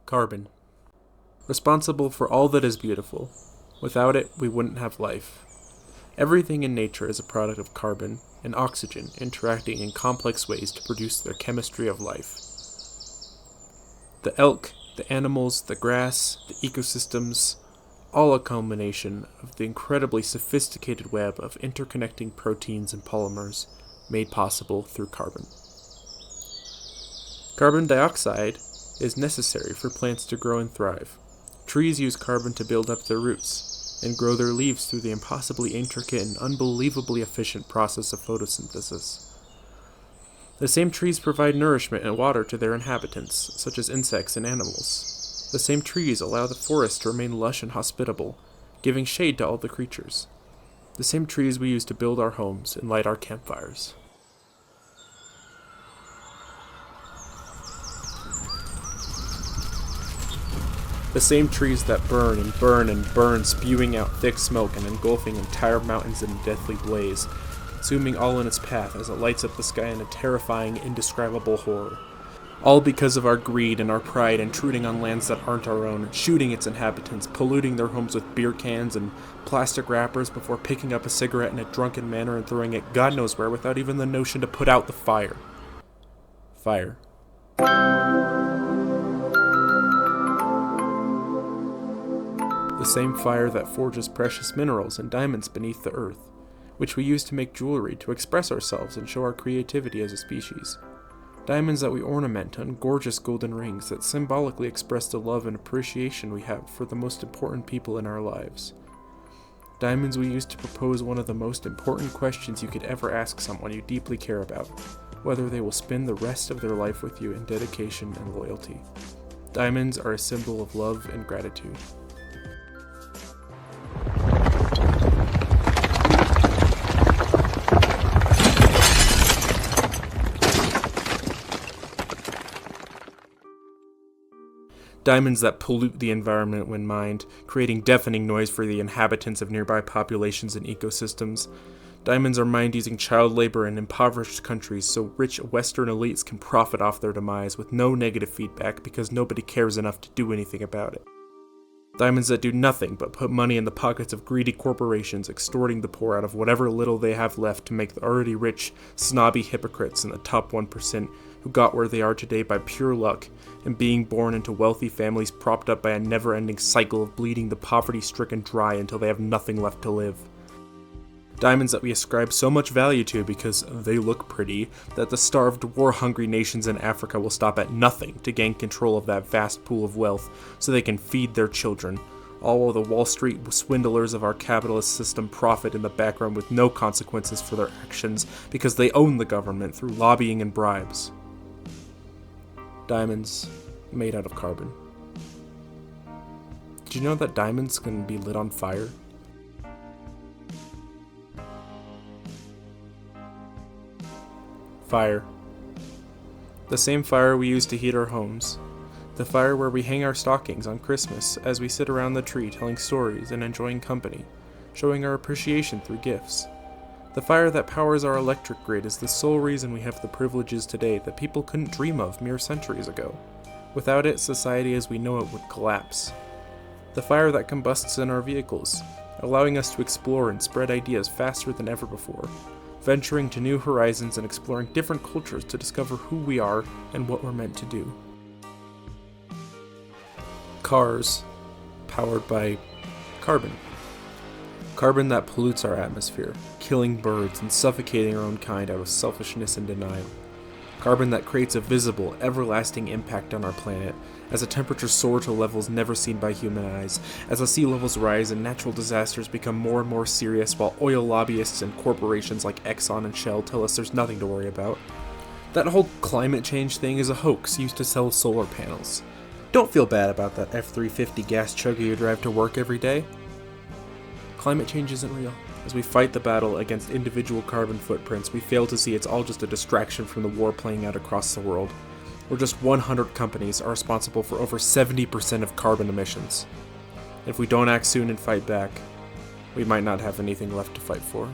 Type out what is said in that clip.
Carbon. Responsible for all that is beautiful. Without it, we wouldn't have life. Everything in nature is a product of carbon and oxygen interacting in complex ways to produce their chemistry of life. The elk, the animals, the grass, the ecosystems, all a culmination of the incredibly sophisticated web of interconnecting proteins and polymers made possible through carbon. Carbon dioxide is necessary for plants to grow and thrive. Trees use carbon to build up their roots and grow their leaves through the impossibly intricate and unbelievably efficient process of photosynthesis. The same trees provide nourishment and water to their inhabitants, such as insects and animals. The same trees allow the forest to remain lush and hospitable, giving shade to all the creatures. The same trees we use to build our homes and light our campfires. The same trees that burn and burn and burn, spewing out thick smoke and engulfing entire mountains in a deathly blaze, consuming all in its path as it lights up the sky in a terrifying, indescribable horror. All because of our greed and our pride intruding on lands that aren't our own, shooting its inhabitants, polluting their homes with beer cans and plastic wrappers before picking up a cigarette in a drunken manner and throwing it God knows where without even the notion to put out the fire. Fire. The same fire that forges precious minerals and diamonds beneath the earth, which we use to make jewelry to express ourselves and show our creativity as a species. Diamonds that we ornament on gorgeous golden rings that symbolically express the love and appreciation we have for the most important people in our lives. Diamonds we use to propose one of the most important questions you could ever ask someone you deeply care about, whether they will spend the rest of their life with you in dedication and loyalty. Diamonds are a symbol of love and gratitude. Diamonds that pollute the environment when mined, creating deafening noise for the inhabitants of nearby populations and ecosystems. Diamonds are mined using child labor in impoverished countries so rich Western elites can profit off their demise with no negative feedback because nobody cares enough to do anything about it. Diamonds that do nothing but put money in the pockets of greedy corporations, extorting the poor out of whatever little they have left to make the already rich, snobby hypocrites in the top 1% who got where they are today by pure luck and being born into wealthy families propped up by a never-ending cycle of bleeding the poverty-stricken dry until they have nothing left to live. Diamonds that we ascribe so much value to because they look pretty that the starved, war-hungry nations in Africa will stop at nothing to gain control of that vast pool of wealth so they can feed their children, all while the Wall Street swindlers of our capitalist system profit in the background with no consequences for their actions because they own the government through lobbying and bribes. Diamonds made out of carbon. Did you know that diamonds can be lit on fire? Fire. The same fire we use to heat our homes. The fire where we hang our stockings on Christmas as we sit around the tree telling stories and enjoying company, showing our appreciation through gifts. The fire that powers our electric grid is the sole reason we have the privileges today that people couldn't dream of mere centuries ago. Without it, society as we know it would collapse. The fire that combusts in our vehicles, allowing us to explore and spread ideas faster than ever before, venturing to new horizons and exploring different cultures to discover who we are and what we're meant to do. Cars, powered by carbon. Carbon that pollutes our atmosphere, killing birds and suffocating our own kind out of selfishness and denial. Carbon that creates a visible, everlasting impact on our planet as the temperatures soar to levels never seen by human eyes, as the sea levels rise and natural disasters become more and more serious while oil lobbyists and corporations like Exxon and Shell tell us there's nothing to worry about. That whole climate change thing is a hoax used to sell solar panels. Don't feel bad about that F-350 gas chugger you drive to work every day. Climate change isn't real. As we fight the battle against individual carbon footprints, we fail to see it's all just a distraction from the war playing out across the world, where just 100 companies are responsible for over 70% of carbon emissions. If we don't act soon and fight back, we might not have anything left to fight for.